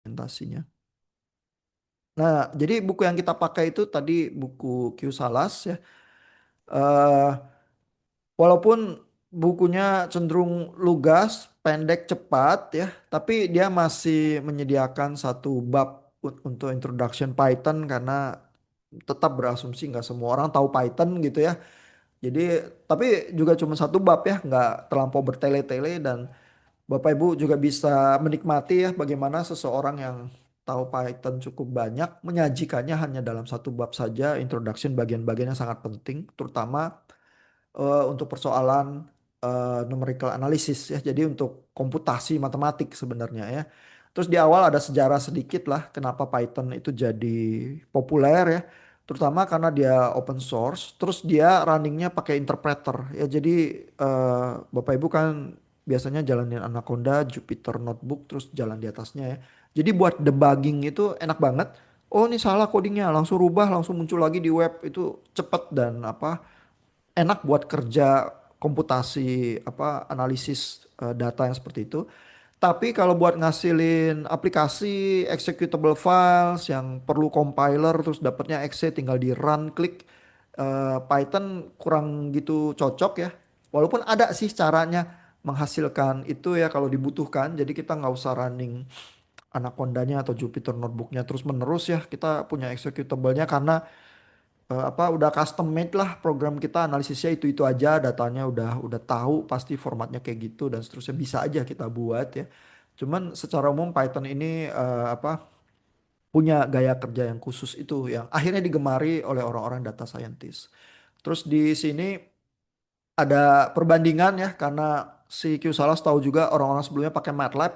Presentasinya. Nah, jadi buku yang kita pakai itu tadi buku Q Salas ya. Eh, Walaupun bukunya cenderung lugas, pendek, cepat ya, tapi dia masih menyediakan satu bab untuk introduction Python karena tetap berasumsi nggak semua orang tahu Python gitu ya. Jadi, tapi juga cuma satu bab ya, nggak terlampau bertele-tele dan Bapak Ibu juga bisa menikmati ya bagaimana seseorang yang tahu Python cukup banyak menyajikannya hanya dalam satu bab saja, introduction bagian-bagian yang sangat penting, terutama untuk persoalan numerical analysis ya. Jadi untuk komputasi matematik sebenarnya ya. Terus di awal ada sejarah sedikit lah kenapa Python itu jadi populer ya. Terutama karena dia open source, terus dia runningnya pakai interpreter ya. Jadi Bapak Ibu kan biasanya jalanin Anaconda, Jupyter Notebook, terus jalan di atasnya ya. Jadi buat debugging itu enak banget. Oh ini salah codingnya, langsung rubah, langsung muncul lagi di web itu cepet dan apa enak buat kerja komputasi apa analisis data yang seperti itu. Tapi kalau buat ngasilin aplikasi executable files yang perlu compiler terus dapatnya exe tinggal di run klik Python kurang gitu cocok ya. Walaupun ada sih caranya menghasilkan itu ya kalau dibutuhkan. Jadi kita nggak usah running Anaconda-nya atau Jupyter Notebook-nya terus menerus ya. Kita punya executable-nya karena apa udah custom made lah program kita analisisnya itu aja datanya udah tahu pasti formatnya kayak gitu dan seterusnya bisa aja kita buat ya. Cuman secara umum Python ini apa punya gaya kerja yang khusus itu yang akhirnya digemari oleh orang-orang data scientist. Terus di sini ada perbandingan ya karena si Q Salas tahu juga orang-orang sebelumnya pakai MATLAB.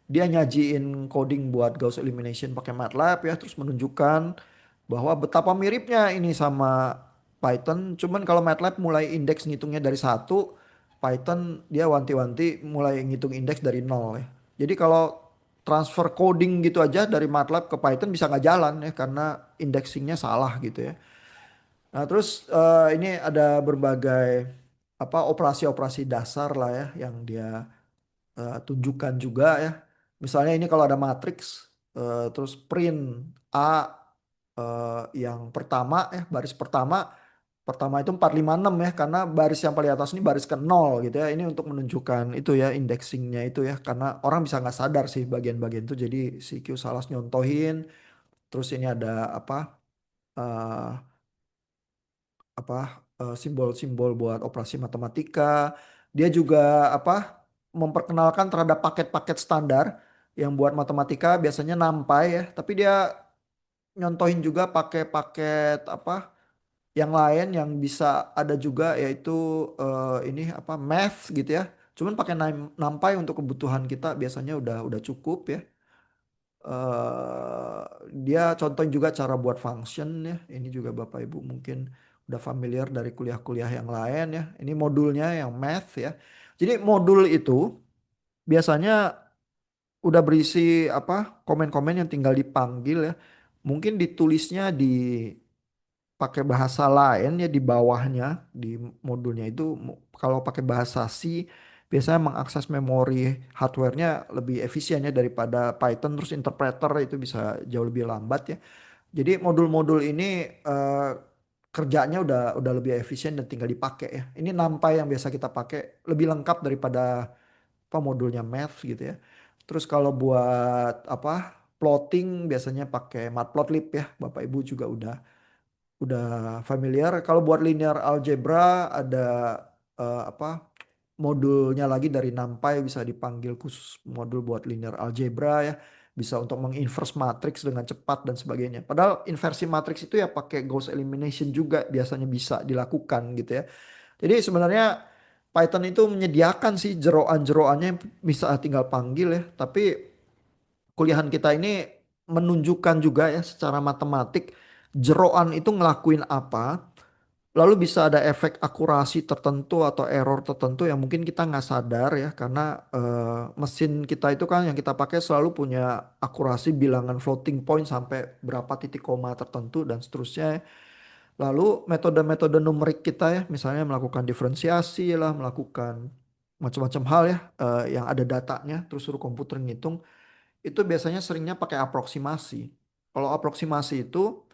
Dia nyajiin coding buat Gauss elimination pakai MATLAB ya terus menunjukkan bahwa betapa miripnya ini sama Python. Cuman kalau MATLAB mulai indeks ngitungnya dari satu, Python dia wanti-wanti mulai ngitung indeks dari nol ya. Jadi kalau transfer coding gitu aja dari MATLAB ke Python bisa nggak jalan ya karena indexingnya salah gitu ya. Nah, terus ini ada berbagai apa operasi-operasi dasar lah ya yang dia tunjukkan juga ya. Misalnya ini kalau ada matriks terus print A yang pertama ya baris pertama pertama itu 456 ya karena baris yang paling atas ini baris ke nol gitu ya. Ini untuk menunjukkan itu ya indexingnya itu ya karena orang bisa nggak sadar sih bagian-bagian itu jadi si Q Salas nyontohin terus ini ada eh, simbol-simbol buat operasi matematika. Dia juga apa memperkenalkan terhadap paket-paket standar yang buat matematika biasanya NumPy ya, tapi dia nyontohin juga pakai paket apa yang lain yang bisa ada juga yaitu ini apa math gitu ya. Cuman pakai NumPy untuk kebutuhan kita biasanya udah cukup ya. eh Dia contohin juga cara buat function ya. Ini juga Bapak Ibu mungkin udah familiar dari kuliah-kuliah yang lain ya. Ini modulnya yang math ya. Jadi modul itu biasanya udah berisi apa komen-komen yang tinggal dipanggil ya. Mungkin ditulisnya di pakai bahasa lain ya di bawahnya di modulnya itu kalau pakai bahasa C biasanya mengakses memori hardware-nya lebih efisien ya daripada Python terus interpreter itu bisa jauh lebih lambat ya. Jadi modul-modul ini eh, kerjanya udah lebih efisien dan tinggal dipakai ya. Ini NumPy yang biasa kita pakai lebih lengkap daripada apa modulnya Math gitu ya. Terus kalau buat apa plotting biasanya pakai Matplotlib ya. Bapak Ibu juga udah familiar. Kalau buat linear algebra ada apa modulnya lagi dari NumPy bisa dipanggil khusus modul buat linear algebra ya. Bisa untuk menginverse matriks dengan cepat dan sebagainya. Padahal inversi matriks itu ya pakai Gauss elimination juga biasanya bisa dilakukan gitu ya. Jadi sebenarnya Python itu menyediakan sih jeroan-jeroannya yang bisa tinggal panggil ya. Tapi kuliahan kita ini menunjukkan juga ya secara matematik jeroan itu ngelakuin apa. Lalu bisa ada efek akurasi tertentu atau error tertentu yang mungkin kita nggak sadar ya karena mesin kita itu kan yang kita pakai selalu punya akurasi bilangan floating point sampai berapa titik koma tertentu dan seterusnya. Lalu metode-metode numerik kita ya misalnya melakukan diferensiasi lah, melakukan macam-macam hal ya yang ada datanya terus suruh komputer ngitung itu biasanya seringnya pakai aproksimasi. Kalau aproksimasi itu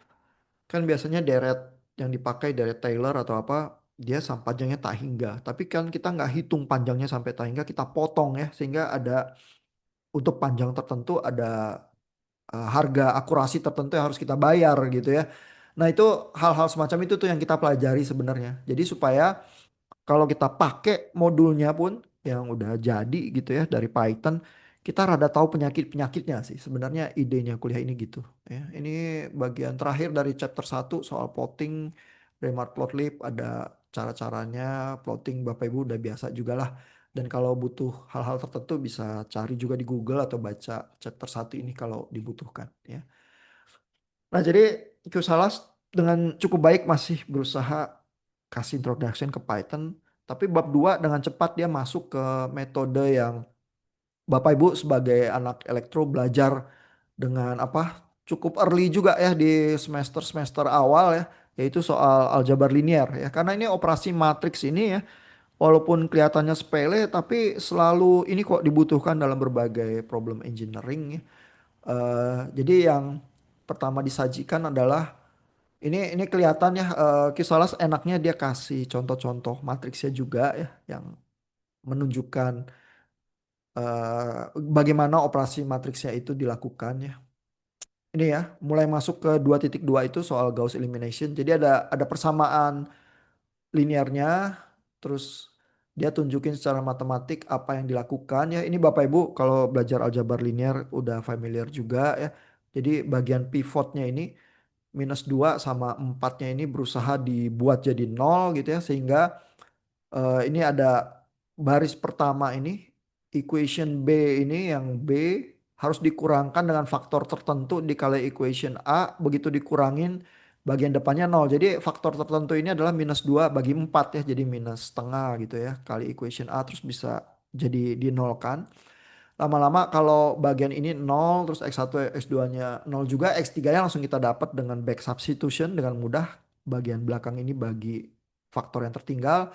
kan biasanya deret yang dipakai deret Taylor atau apa, dia panjangnya tak hingga. Tapi kan kita nggak hitung panjangnya sampai tak hingga, kita potong ya, sehingga ada untuk panjang tertentu ada harga akurasi tertentu yang harus kita bayar gitu ya. Nah itu hal-hal semacam itu tuh yang kita pelajari sebenarnya. Jadi supaya kalau kita pakai modulnya pun yang udah jadi gitu ya dari Python, kita rada tahu penyakit-penyakitnya sih. Sebenarnya idenya kuliah ini gitu ya. Ini bagian terakhir dari chapter 1 soal plotting, Remart Plotlib, ada cara-caranya plotting Bapak Ibu udah biasa juga lah. Dan kalau butuh hal-hal tertentu bisa cari juga di Google atau baca chapter 1 ini kalau dibutuhkan ya. Nah, jadi Salas dengan cukup baik masih berusaha kasih introduction ke Python, tapi bab 2 dengan cepat dia masuk ke metode yang Bapak Ibu sebagai anak elektro belajar dengan apa? Cukup early juga ya di semester-semester awal ya, yaitu soal aljabar linear ya. Karena ini operasi matriks ini ya, walaupun kelihatannya sepele tapi selalu ini kok dibutuhkan dalam berbagai problem engineering ya. Jadi yang pertama disajikan adalah ini kelihatan ya Kisalas enaknya dia kasih contoh-contoh matriksnya juga ya yang menunjukkan bagaimana operasi matriksnya itu dilakukan ya. Ini ya mulai masuk ke 2.2 itu soal Gauss elimination. Jadi ada persamaan linearnya, terus dia tunjukin secara matematik apa yang dilakukan ya. Ini Bapak Ibu kalau belajar aljabar linear udah familiar juga ya. Jadi bagian pivotnya ini -2 sama 4-nya ini berusaha dibuat jadi nol gitu ya. Sehingga ini ada baris pertama ini, equation B ini yang B harus dikurangkan dengan faktor tertentu dikali equation A, begitu dikurangin bagian depannya nol. Jadi faktor tertentu ini adalah -2 bagi 4 ya, jadi minus setengah gitu ya, kali equation A terus bisa jadi dinolkan. Lama-lama kalau bagian ini 0, terus X1, X2-nya 0 juga, X3-nya langsung kita dapat dengan back substitution dengan mudah. Bagian belakang ini bagi faktor yang tertinggal.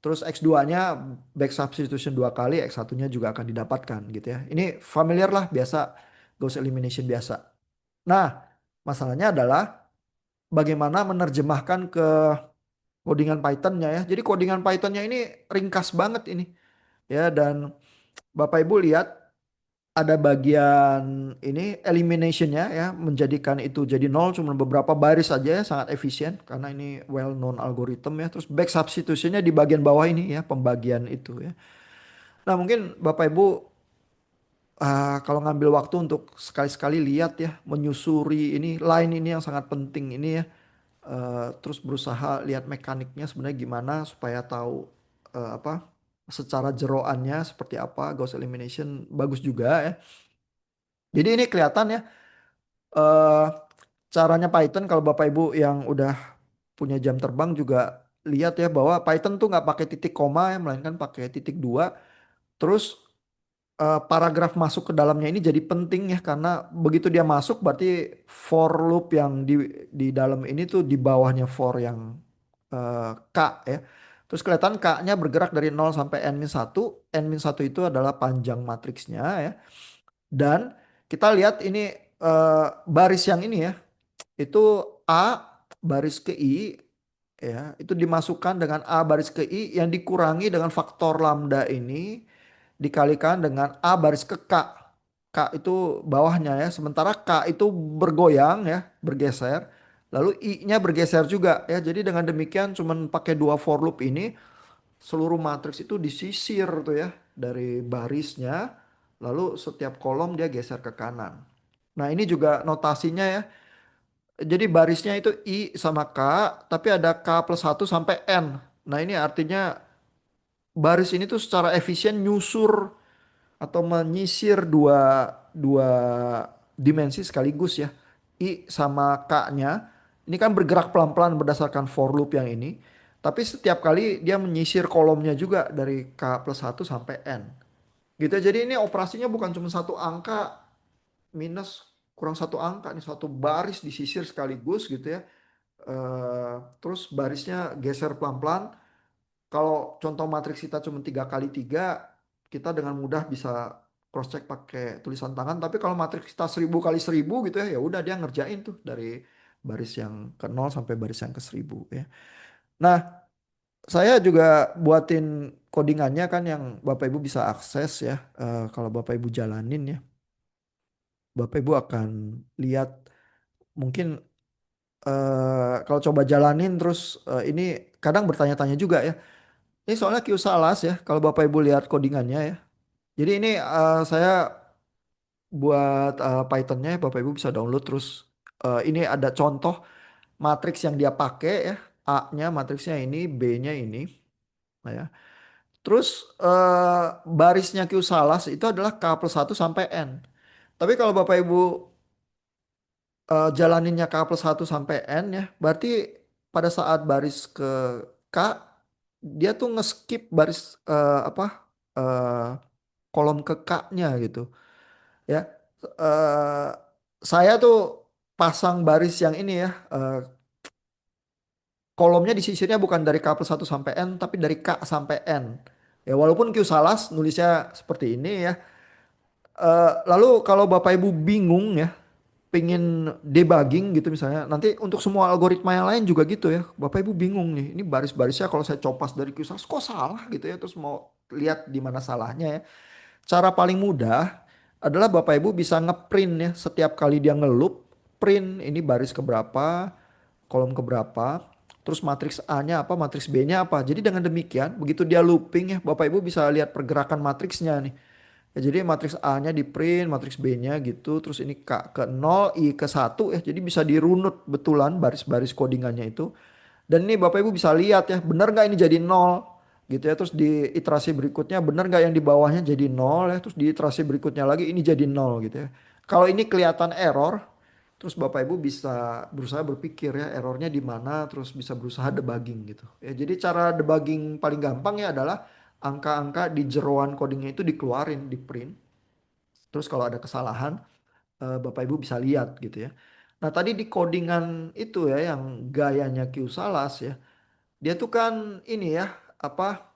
Terus X2-nya back substitution 2 kali, X1-nya juga akan didapatkan gitu ya. Ini familiar lah, biasa Gauss elimination biasa. Nah, masalahnya adalah bagaimana menerjemahkan ke codingan Python-nya ya. Jadi codingan Python-nya ini ringkas banget ini. Ya, dan Bapak Ibu lihat ada bagian ini eliminationnya ya, menjadikan itu jadi nol cuma beberapa baris saja ya, sangat efisien karena ini well known algorithm ya. Terus back substitutionnya di bagian bawah ini ya, pembagian itu ya. Nah mungkin Bapak Ibu kalau ngambil waktu untuk sekali-sekali lihat ya, menyusuri ini line ini yang sangat penting ini ya. Terus berusaha lihat mekaniknya sebenarnya gimana supaya tahu apa secara jeroannya seperti apa Gauss elimination bagus juga ya. Jadi ini kelihatan ya eh caranya Python kalau Bapak Ibu yang udah punya jam terbang juga lihat ya bahwa Python tuh nggak pakai titik koma ya, melainkan pakai titik dua. Terus paragraf masuk ke dalamnya ini jadi penting ya karena begitu dia masuk berarti for loop yang di dalam ini tuh di bawahnya for yang K ya. Terus kelihatan K-nya bergerak dari 0 sampai n-1. N-1 itu adalah panjang matriksnya ya. Dan kita lihat ini baris yang ini ya. Itu A baris ke I ya, itu dimasukkan dengan A baris ke I yang dikurangi dengan faktor lambda ini dikalikan dengan A baris ke K. K itu bawahnya ya, sementara K itu bergoyang ya, bergeser. Lalu I-nya bergeser juga ya. Jadi dengan demikian cuman pakai dua for loop ini seluruh matriks itu disisir tuh ya dari barisnya. Lalu setiap kolom dia geser ke kanan. Nah, ini juga notasinya ya. Jadi barisnya itu I sama K, tapi ada K+1 sampai N. Nah ini artinya baris ini tuh secara efisien nyusur atau menyisir dua, dua dimensi sekaligus ya. I sama K-nya. Ini kan bergerak pelan-pelan berdasarkan for loop yang ini. Tapi setiap kali dia menyisir kolomnya juga dari K+1 sampai N. Gitu ya. Jadi ini operasinya bukan cuma satu angka minus kurang satu angka nih, satu baris disisir sekaligus gitu ya. Terus barisnya geser pelan-pelan. Kalau contoh matriks kita cuma 3 kali 3, kita dengan mudah bisa cross check pakai tulisan tangan. Tapi kalau matriks kita 1000 kali 1000 gitu ya, ya udah dia ngerjain tuh dari baris yang ke 0 sampai baris yang ke 1000 ya. Nah, saya juga buatin codingannya kan yang Bapak Ibu bisa akses ya. Kalau Bapak Ibu jalanin ya, Bapak Ibu akan lihat mungkin kalau coba jalanin terus ini kadang bertanya-tanya juga ya. Ini soalnya Q Salas ya, kalau Bapak Ibu lihat codingannya ya. Jadi ini saya buat Pythonnya, Bapak Ibu bisa download terus. Ini ada contoh matriks yang dia pakai ya. A-nya matriksnya ini, B-nya ini. Nah, ya. Terus barisnya Q Salas itu adalah K+1 sampai N. Tapi kalau Bapak Ibu jalaninnya K+1 sampai N ya, berarti pada saat baris ke K, dia tuh ngeskip baris apa eh, kolom ke K-nya gitu ya. eh saya tuh pasang baris yang ini ya, kolomnya disisirnya bukan dari K+1 sampai N, tapi dari K sampai N. Ya walaupun Q Salas nulisnya seperti ini ya. Lalu kalau Bapak Ibu bingung ya, pengen debugging gitu misalnya, nanti untuk semua algoritma yang lain juga gitu ya. Bapak Ibu bingung nih, ini baris-barisnya kalau saya copas dari Q Salas kok salah gitu ya, terus mau lihat di mana salahnya ya. Cara paling mudah adalah Bapak Ibu bisa ngeprint ya setiap kali dia ngeloop, print ini baris keberapa, kolom keberapa, terus matriks A-nya apa, matriks B-nya apa. Jadi dengan demikian, begitu dia looping ya, Bapak Ibu bisa lihat pergerakan matriksnya nih. Ya, jadi matriks A-nya di print, matriks B-nya gitu, terus ini K ke 0, I ke 1 ya. Jadi bisa dirunut betulan baris-baris codingannya itu. Dan ini Bapak Ibu bisa lihat ya, benar nggak ini jadi nol gitu ya. Terus di iterasi berikutnya benar nggak yang di bawahnya jadi nol ya. Terus di iterasi berikutnya lagi ini jadi nol gitu ya. Kalau ini kelihatan error, terus Bapak Ibu bisa berusaha berpikir ya errornya di mana, terus bisa berusaha debugging gitu. Ya, jadi cara debugging paling gampang ya adalah angka-angka di jeroan codingnya itu dikeluarin, di print. Terus kalau ada kesalahan, Bapak Ibu bisa lihat gitu ya. Nah tadi di codingan itu ya yang gayanya Q Salas ya. Dia tuh kan ini ya, apa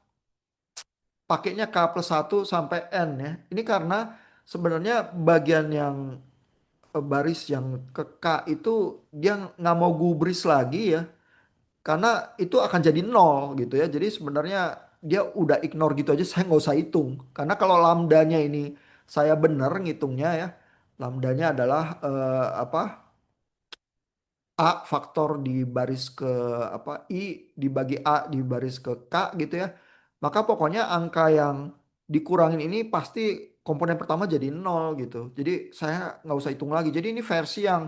pakainya K+1 sampai N ya. Ini karena sebenarnya bagian yang baris yang ke K itu dia nggak mau gubris lagi ya. Karena itu akan jadi nol gitu ya. Jadi sebenarnya dia udah ignore gitu aja, saya nggak usah hitung. Karena kalau lambdanya ini saya bener ngitungnya ya. Lambdanya adalah apa, A faktor di baris ke apa, I dibagi A di baris ke K gitu ya. Maka pokoknya angka yang dikurangin ini pasti komponen pertama jadi nol gitu. Jadi saya nggak usah hitung lagi. Jadi ini versi yang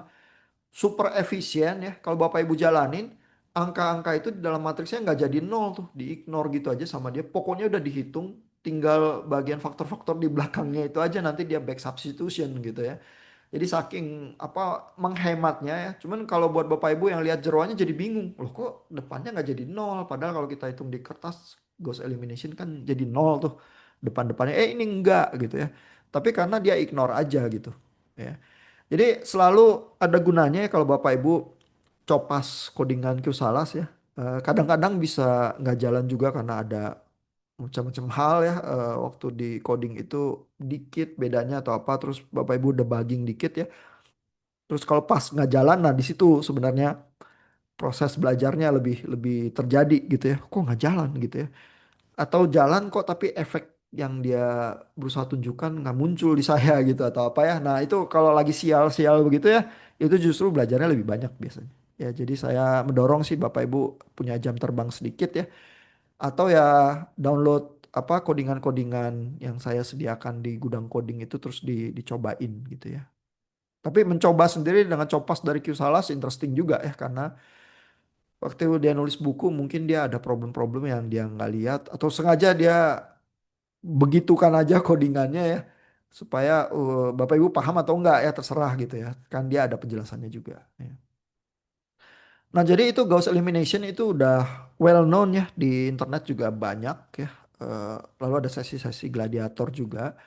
super efisien ya. Kalau Bapak Ibu jalanin, angka-angka itu di dalam matriksnya nggak jadi nol tuh, di-ignore gitu aja sama dia. Pokoknya udah dihitung, tinggal bagian faktor-faktor di belakangnya itu aja nanti dia back substitution gitu ya. Jadi saking apa menghematnya ya. Cuman kalau buat Bapak Ibu yang lihat jeroannya jadi bingung. Loh kok depannya nggak jadi nol? Padahal kalau kita hitung di kertas Gauss elimination kan jadi nol tuh. Depan-depannya ini enggak gitu ya. Tapi karena dia ignore aja gitu. Ya. Jadi selalu ada gunanya ya kalau Bapak Ibu copas codingan Q Salas ya. Kadang-kadang bisa nggak jalan juga karena ada macam-macam hal ya. Waktu di coding itu dikit bedanya atau apa, terus Bapak Ibu debugging dikit ya. Terus kalau pas nggak jalan, nah di situ sebenarnya proses belajarnya lebih lebih terjadi gitu ya. Kok nggak jalan gitu ya? Atau jalan kok tapi efek yang dia berusaha tunjukkan nggak muncul di saya gitu atau apa ya. Nah itu kalau lagi sial-sial begitu ya, itu justru belajarnya lebih banyak biasanya. Ya jadi saya mendorong sih Bapak Ibu punya jam terbang sedikit ya. Atau ya download apa codingan-codingan yang saya sediakan di gudang coding itu terus dicobain gitu ya. Tapi mencoba sendiri dengan copas dari Q Salas interesting juga ya karena waktu dia nulis buku mungkin dia ada problem-problem yang dia nggak lihat atau sengaja dia begitukan aja codingannya ya supaya Bapak Ibu paham atau enggak ya terserah gitu ya. Kan dia ada penjelasannya juga ya. Nah, jadi itu Gauss elimination itu udah well known ya di internet juga banyak ya. Lalu ada sesi-sesi gladiator juga.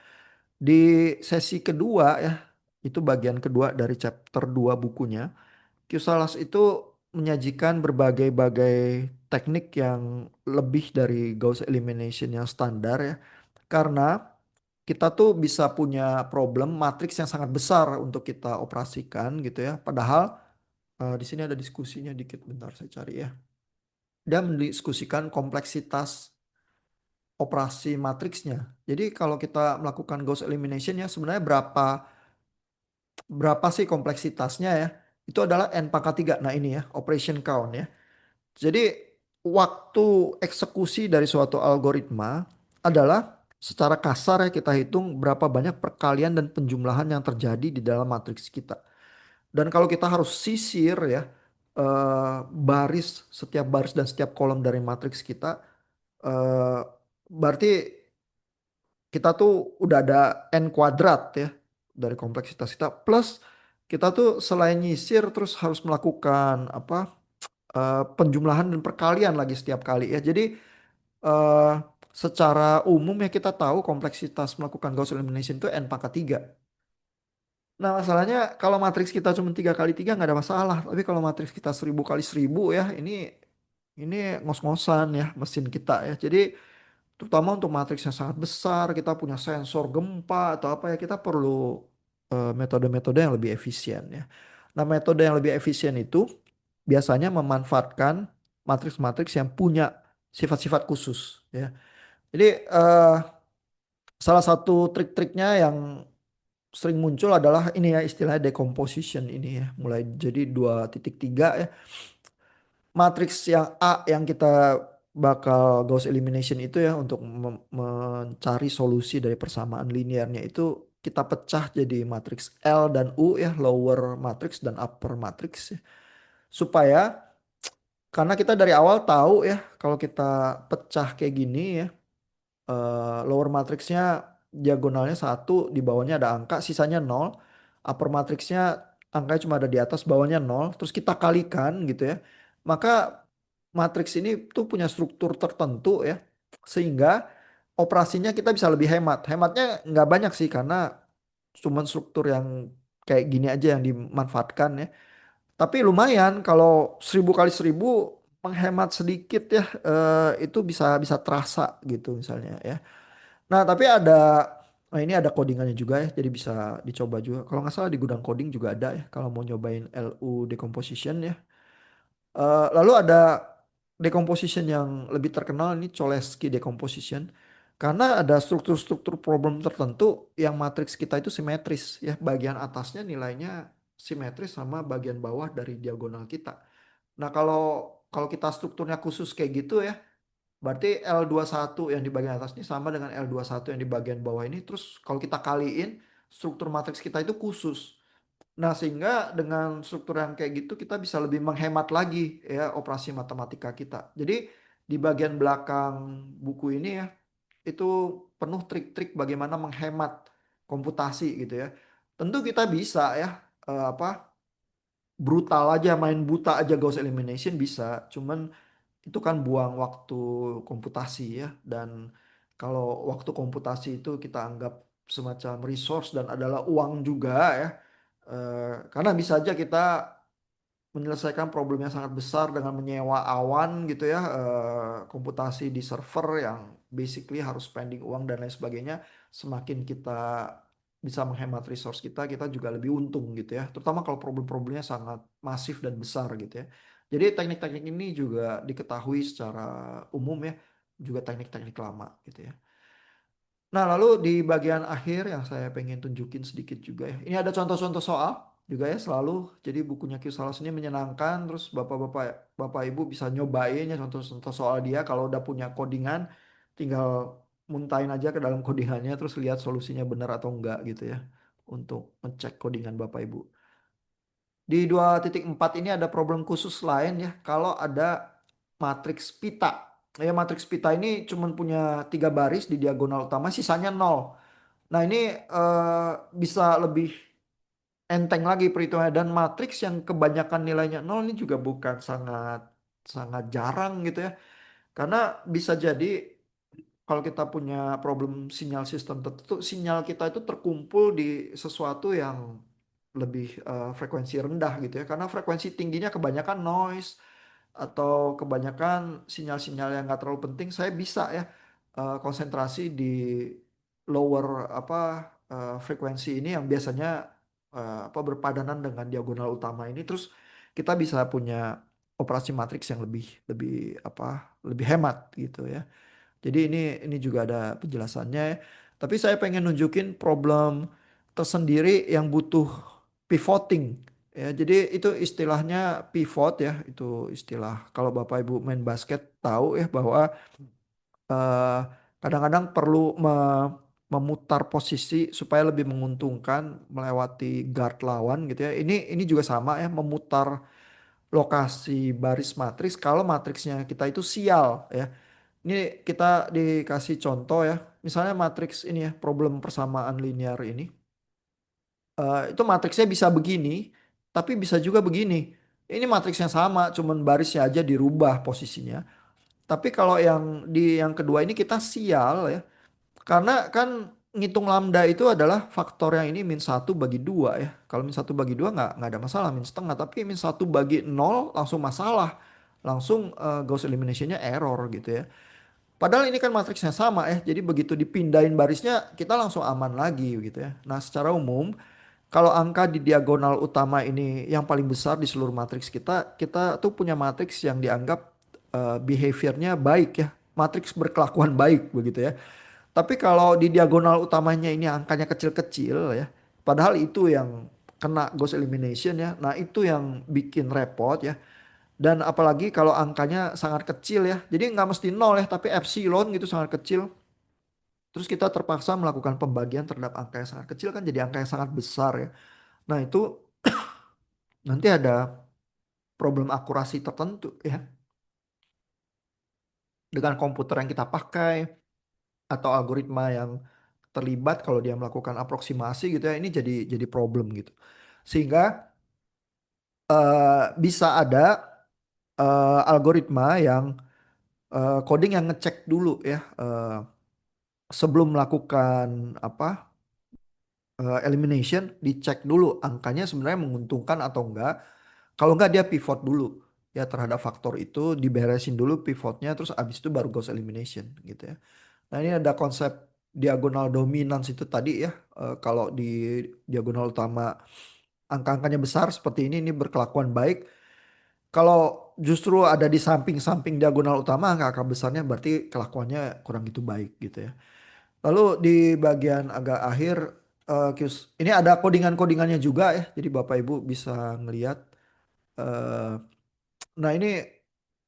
Di sesi kedua ya, itu bagian kedua dari chapter 2 bukunya. Q-Salas itu menyajikan berbagai-bagai teknik yang lebih dari Gauss elimination yang standar ya. Karena kita tuh bisa punya problem matriks yang sangat besar untuk kita operasikan gitu ya. Padahal di sini ada diskusinya dikit, bentar saya cari ya. Dia mendiskusikan kompleksitas operasi matriksnya. Jadi kalau kita melakukan Gauss elimination ya sebenarnya berapa berapa sih kompleksitasnya ya? Itu adalah n pangkat 3. Nah ini ya, operation count ya. Jadi waktu eksekusi dari suatu algoritma adalah secara kasar ya kita hitung berapa banyak perkalian dan penjumlahan yang terjadi di dalam matriks kita. Dan kalau kita harus sisir ya setiap baris dan setiap kolom dari matriks kita, eh, berarti kita tuh udah ada n kuadrat ya dari kompleksitas kita, plus kita tuh selain nyisir terus harus melakukan apa, penjumlahan dan perkalian lagi setiap kali ya. Jadi eh, secara umum ya kita tahu kompleksitas melakukan Gauss elimination itu n pangkat 3. Nah masalahnya kalau matriks kita cuma 3 kali 3 nggak ada masalah. Tapi kalau matriks kita 1000 kali 1000 ya ini ngos-ngosan ya mesin kita ya. Jadi terutama untuk matriks yang sangat besar kita punya sensor gempa atau apa ya, kita perlu metode-metode yang lebih efisien ya. Nah metode yang lebih efisien itu biasanya memanfaatkan matriks-matriks yang punya sifat-sifat khusus ya. Jadi salah satu trik-triknya yang sering muncul adalah ini ya, istilahnya decomposition ini ya. Mulai jadi 2.3 ya. Matriks yang A yang kita bakal Gauss elimination itu ya untuk mencari solusi dari persamaan linearnya itu kita pecah jadi matriks L dan U ya, lower matrix dan upper matrix ya. Supaya karena kita dari awal tahu ya kalau kita pecah kayak gini ya, lower matriksnya diagonalnya satu, di bawahnya ada angka, sisanya nol. Upper matriksnya angkanya cuma ada di atas, bawahnya nol. Terus kita kalikan gitu ya. Maka matriks ini tuh punya struktur tertentu ya. Sehingga operasinya kita bisa lebih hemat. Hematnya nggak banyak sih karena cuma struktur yang kayak gini aja yang dimanfaatkan ya. Tapi lumayan kalau 1000 kali 1000 menghemat sedikit ya, itu bisa bisa terasa gitu misalnya ya. Nah, tapi nah ini ada codingannya juga ya, jadi bisa dicoba juga. Kalau nggak salah di gudang coding juga ada ya, kalau mau nyobain LU decomposition ya. Lalu ada decomposition yang lebih terkenal ini Cholesky decomposition. Karena ada struktur-struktur problem tertentu yang matriks kita itu simetris ya, bagian atasnya nilainya simetris sama bagian bawah dari diagonal kita. Nah, kalau kalau kita strukturnya khusus kayak gitu ya, berarti L21 yang di bagian atas ini sama dengan L21 yang di bagian bawah ini. Terus kalau kita kaliin, struktur matriks kita itu khusus. Nah, sehingga dengan struktur yang kayak gitu kita bisa lebih menghemat lagi ya operasi matematika kita. Jadi di bagian belakang buku ini ya, itu penuh trik-trik bagaimana menghemat komputasi gitu ya. Tentu kita bisa ya apa, brutal aja, main buta aja Gauss elimination bisa. Cuman itu kan buang waktu komputasi ya. Dan kalau waktu komputasi itu kita anggap semacam resource dan adalah uang juga ya. Karena bisa aja kita menyelesaikan problem yang sangat besar dengan menyewa awan gitu ya, komputasi di server yang basically harus spending uang dan lain sebagainya. Semakin kita bisa menghemat resource kita, kita juga lebih untung gitu ya, terutama kalau problem-problemnya sangat masif dan besar gitu ya. Jadi teknik-teknik ini juga diketahui secara umum ya, juga teknik-teknik lama gitu ya. Nah, lalu di bagian akhir yang saya pengen tunjukin sedikit juga ya. Ini ada contoh-contoh soal juga ya selalu. Jadi bukunya Q Salas ini menyenangkan. Terus bapak-bapak, bapak ibu bisa nyobain ya contoh-contoh soal dia. Kalau udah punya codingan, tinggal muntahin aja ke dalam codingannya. Terus lihat solusinya benar atau enggak gitu ya. Untuk ngecek codingan bapak ibu. Di 2.4 ini ada problem khusus lain ya. Kalau ada matriks pita. Ya, matriks pita ini cuma punya 3 baris di diagonal utama, sisanya nol. Nah ini bisa lebih enteng lagi perhitungannya, dan matriks yang kebanyakan nilainya nol ini juga bukan sangat sangat jarang gitu ya. Karena bisa jadi kalau kita punya problem sinyal sistem tertentu, sinyal kita itu terkumpul di sesuatu yang lebih frekuensi rendah gitu ya. Karena frekuensi tingginya kebanyakan noise atau kebanyakan sinyal-sinyal yang nggak terlalu penting, saya bisa ya konsentrasi di lower apa frekuensi ini yang biasanya apa berpadanan dengan diagonal utama ini, terus kita bisa punya operasi matriks yang lebih lebih apa lebih hemat gitu ya. Jadi ini juga ada penjelasannya. Tapi saya pengen nunjukin problem tersendiri yang butuh pivoting. Ya, jadi itu istilahnya pivot ya, itu istilah kalau Bapak Ibu main basket tahu ya bahwa eh, kadang-kadang perlu memutar posisi supaya lebih menguntungkan melewati guard lawan gitu ya. Ini juga sama ya, memutar lokasi baris matriks kalau matriksnya kita itu sial ya. Ini kita dikasih contoh ya. Misalnya matriks ini ya, problem persamaan linear ini. Itu matriksnya bisa begini, tapi bisa juga begini. Ini matriksnya sama, cuman barisnya aja dirubah posisinya. Tapi kalau yang kedua ini kita sial ya. Karena kan ngitung lambda itu adalah faktor yang ini min satu bagi 2 ya. Kalau min satu bagi 2 nggak ada masalah, min setengah. Tapi min satu bagi nol langsung masalah. Langsung Gauss eliminationnya error gitu ya. Padahal ini kan matriksnya sama ya. Jadi begitu dipindahin barisnya kita langsung aman lagi gitu ya. Nah secara umum kalau angka di diagonal utama ini yang paling besar di seluruh matriks kita, kita tuh punya matriks yang dianggap behaviornya baik ya. Matriks berkelakuan baik begitu ya. Tapi kalau di diagonal utamanya ini angkanya kecil-kecil ya. Padahal itu yang kena Gauss elimination ya. Nah itu yang bikin repot ya. Dan apalagi kalau angkanya sangat kecil ya. Jadi nggak mesti nol ya, tapi epsilon gitu sangat kecil. Terus kita terpaksa melakukan pembagian terhadap angka yang sangat kecil kan jadi angka yang sangat besar ya. Nah itu nanti ada problem akurasi tertentu ya. Dengan komputer yang kita pakai atau algoritma yang terlibat kalau dia melakukan aproksimasi gitu ya. Ini jadi problem gitu. Sehingga bisa ada algoritma yang coding yang ngecek dulu ya. Sebelum melakukan apa elimination dicek dulu angkanya sebenarnya menguntungkan atau enggak. Kalau enggak dia pivot dulu ya terhadap faktor itu diberesin dulu pivotnya terus abis itu baru Gauss elimination gitu ya. Nah ini ada konsep diagonal dominance itu tadi ya. Kalau di diagonal utama angka-angkanya besar seperti ini berkelakuan baik. Kalau justru ada di samping-samping diagonal utama angka-angka besarnya berarti kelakuannya kurang gitu baik gitu ya. Lalu di bagian agak akhir ini ada codingan-codingannya juga ya. Jadi Bapak Ibu bisa ngelihat. eh, nah ini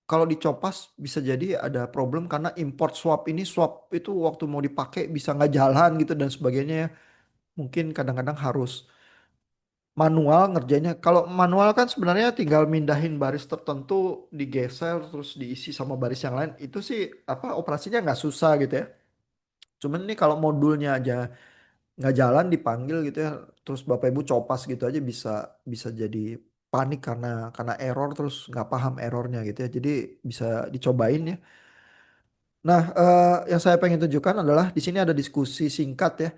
kalau dicopas bisa jadi ada problem karena import swap ini swap itu waktu mau dipakai bisa nggak jalan gitu dan sebagainya ya. Mungkin kadang-kadang harus manual ngerjainnya. Kalau manual kan sebenarnya tinggal mindahin baris tertentu digeser terus diisi sama baris yang lain. Itu sih apa operasinya nggak susah gitu ya. Cuman ini kalau modulnya aja nggak jalan dipanggil gitu ya terus bapak ibu copas gitu aja bisa bisa jadi panik karena error terus nggak paham errornya gitu ya jadi bisa dicobain ya. Nah yang saya pengen tunjukkan adalah di sini ada diskusi singkat ya.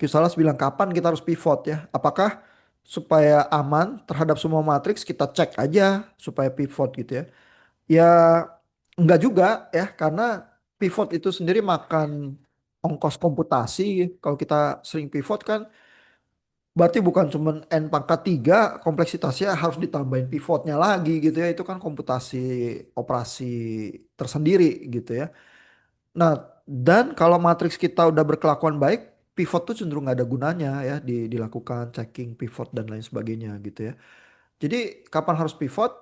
Q-Salas bilang kapan kita harus pivot ya, apakah supaya aman terhadap semua matriks kita cek aja supaya pivot gitu ya. Ya enggak juga ya karena pivot itu sendiri makan ongkos komputasi. Kalau kita sering pivot kan berarti bukan cuman n pangkat 3 kompleksitasnya harus ditambahin pivotnya lagi gitu ya. Itu kan komputasi operasi tersendiri gitu ya. Nah, dan kalau matriks kita udah berkelakuan baik, pivot tuh cenderung nggak ada gunanya ya dilakukan checking pivot dan lain sebagainya gitu ya. Jadi kapan harus pivot?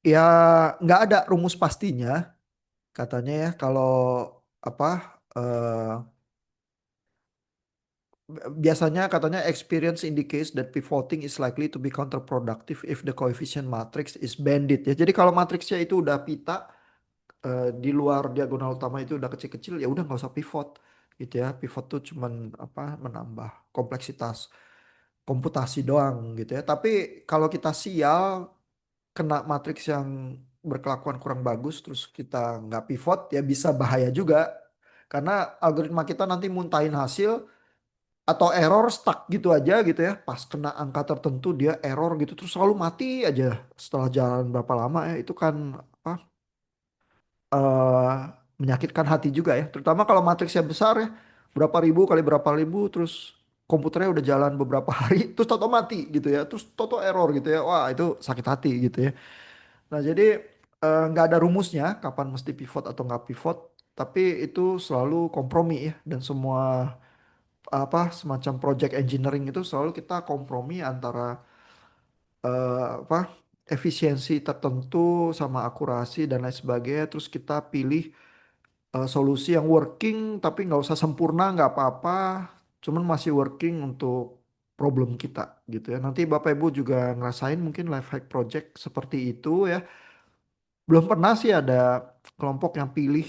Ya nggak ada rumus pastinya katanya ya kalau apa biasanya katanya experience indicates that pivoting is likely to be counterproductive if the coefficient matrix is banded ya. Jadi kalau matriksnya itu udah pita di luar diagonal utama itu udah kecil-kecil ya udah nggak usah pivot gitu ya. Pivot tuh cuman apa menambah kompleksitas komputasi doang gitu ya. Tapi kalau kita sial kena matriks yang berkelakuan kurang bagus terus kita nggak pivot ya bisa bahaya juga karena algoritma kita nanti muntahin hasil atau error stuck gitu aja gitu ya pas kena angka tertentu dia error gitu terus selalu mati aja setelah jalan berapa lama ya itu kan apa eh, menyakitkan hati juga ya terutama kalau matriksnya besar ya berapa ribu kali berapa ribu, terus komputernya udah jalan beberapa hari, terus toto mati gitu ya, terus toto error gitu ya. Wah, itu sakit hati gitu ya. Nah, jadi nggak ada rumusnya kapan mesti pivot atau nggak pivot, tapi itu selalu kompromi ya. Dan semua apa semacam project engineering itu selalu kita kompromi antara apa efisiensi tertentu sama akurasi dan lain sebagainya. Terus kita pilih solusi yang working tapi nggak usah sempurna nggak apa-apa, cuman masih working untuk problem kita gitu ya. Nanti Bapak Ibu juga ngerasain mungkin life hack project seperti itu ya. Belum pernah sih ada kelompok yang pilih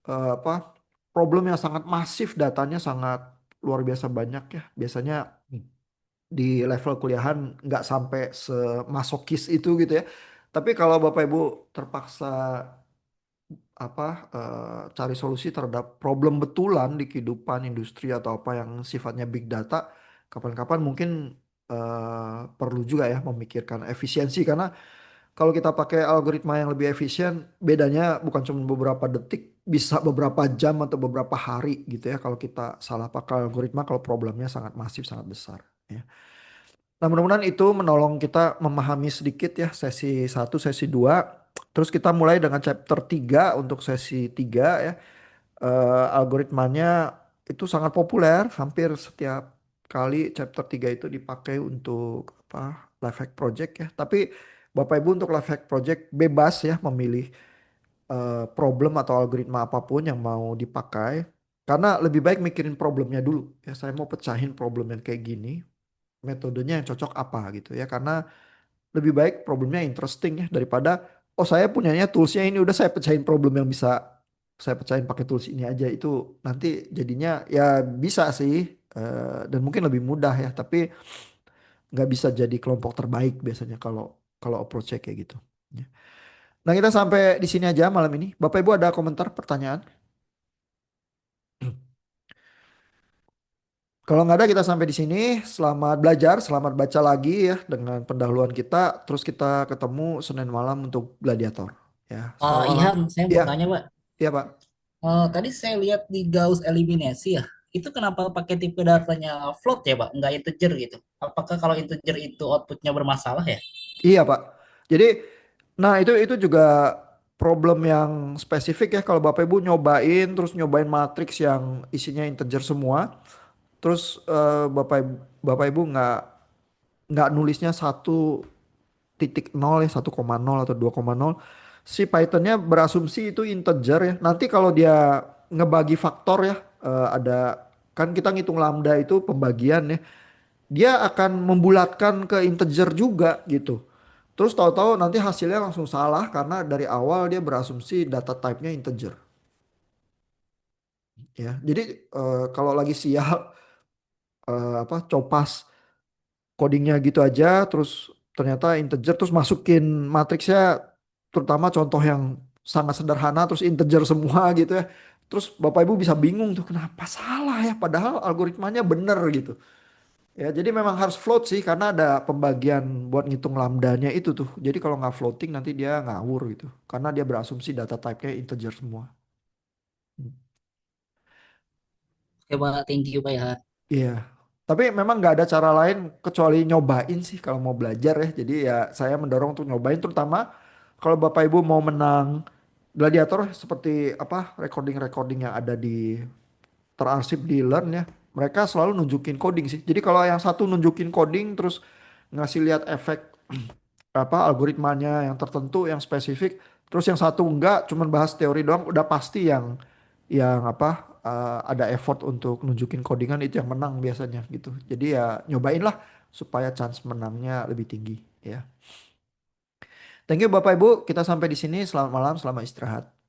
apa problem yang sangat masif, datanya sangat luar biasa banyak ya. Biasanya di level kuliahan nggak sampai semasokis itu gitu ya. Tapi kalau Bapak Ibu terpaksa apa cari solusi terhadap problem betulan di kehidupan industri atau apa yang sifatnya big data, kapan-kapan mungkin perlu juga ya memikirkan efisiensi, karena kalau kita pakai algoritma yang lebih efisien, bedanya bukan cuma beberapa detik, bisa beberapa jam atau beberapa hari gitu ya kalau kita salah pakai algoritma, kalau problemnya sangat masif, sangat besar ya. Nah, mudah-mudahan itu menolong kita memahami sedikit ya sesi satu, sesi 2. Terus kita mulai dengan chapter 3 untuk sesi 3 ya. Algoritmanya itu sangat populer, hampir setiap kali chapter 3 itu dipakai untuk apa? Life hack project ya. Tapi Bapak Ibu untuk life hack project bebas ya memilih problem atau algoritma apapun yang mau dipakai. Karena lebih baik mikirin problemnya dulu. Ya, saya mau pecahin problem yang kayak gini, metodenya yang cocok apa gitu ya. Karena lebih baik problemnya interesting ya daripada oh saya punyanya toolsnya ini, udah saya pecahin problem yang bisa saya pecahin pakai tools ini aja. Itu nanti jadinya ya bisa sih dan mungkin lebih mudah ya, tapi nggak bisa jadi kelompok terbaik biasanya kalau kalau approach-nya kayak gitu ya. Nah, kita sampai di sini aja malam ini. Bapak Ibu ada komentar, pertanyaan? Kalau nggak ada, kita sampai di sini. Selamat belajar, selamat baca lagi ya dengan pendahuluan kita. Terus kita ketemu Senin malam untuk gladiator. Ya, selamat malam. Ilham, saya mau Iya, tanya, Pak. iya Pak. Tadi saya lihat di Gauss eliminasi ya, itu kenapa pakai tipe datanya float ya, Pak? Nggak integer gitu. Apakah kalau integer itu outputnya bermasalah ya? Iya Pak. Jadi, nah itu juga problem yang spesifik ya kalau Bapak Ibu nyobain terus nyobain matriks yang isinya integer semua. Terus Bapak Ibu nggak nulisnya 1,0 ya, 1,0 atau 2,0, si Pythonnya berasumsi itu integer ya. Nanti kalau dia ngebagi faktor ya, ada kan kita ngitung lambda itu pembagian ya, dia akan membulatkan ke integer juga gitu. Terus tahu-tahu nanti hasilnya langsung salah karena dari awal dia berasumsi data type-nya integer ya. Jadi kalau lagi sial apa copas codingnya gitu aja, terus ternyata integer, terus masukin matriksnya, terutama contoh yang sangat sederhana terus integer semua gitu ya, terus Bapak Ibu bisa bingung tuh kenapa salah ya padahal algoritmanya bener gitu ya. Jadi memang harus float sih karena ada pembagian buat ngitung lambdanya itu tuh. Jadi kalau nggak floating nanti dia ngawur gitu karena dia berasumsi data type-nya integer semua. Hmm. Oke, Pak. Thank you, Pak ya. Iya, tapi memang nggak ada cara lain kecuali nyobain sih kalau mau belajar ya. Jadi ya saya mendorong untuk nyobain, terutama kalau Bapak Ibu mau menang gladiator seperti apa recording-recording yang ada di terarsip di Learn ya. Mereka selalu nunjukin coding sih. Jadi kalau yang satu nunjukin coding terus ngasih lihat efek apa algoritmanya yang tertentu yang spesifik, terus yang satu enggak cuman bahas teori doang, udah pasti yang apa ada effort untuk nunjukin codingan itu yang menang biasanya gitu. Jadi ya nyobain lah supaya chance menangnya lebih tinggi ya. Thank you Bapak Ibu, kita sampai di sini. Selamat malam, selamat istirahat.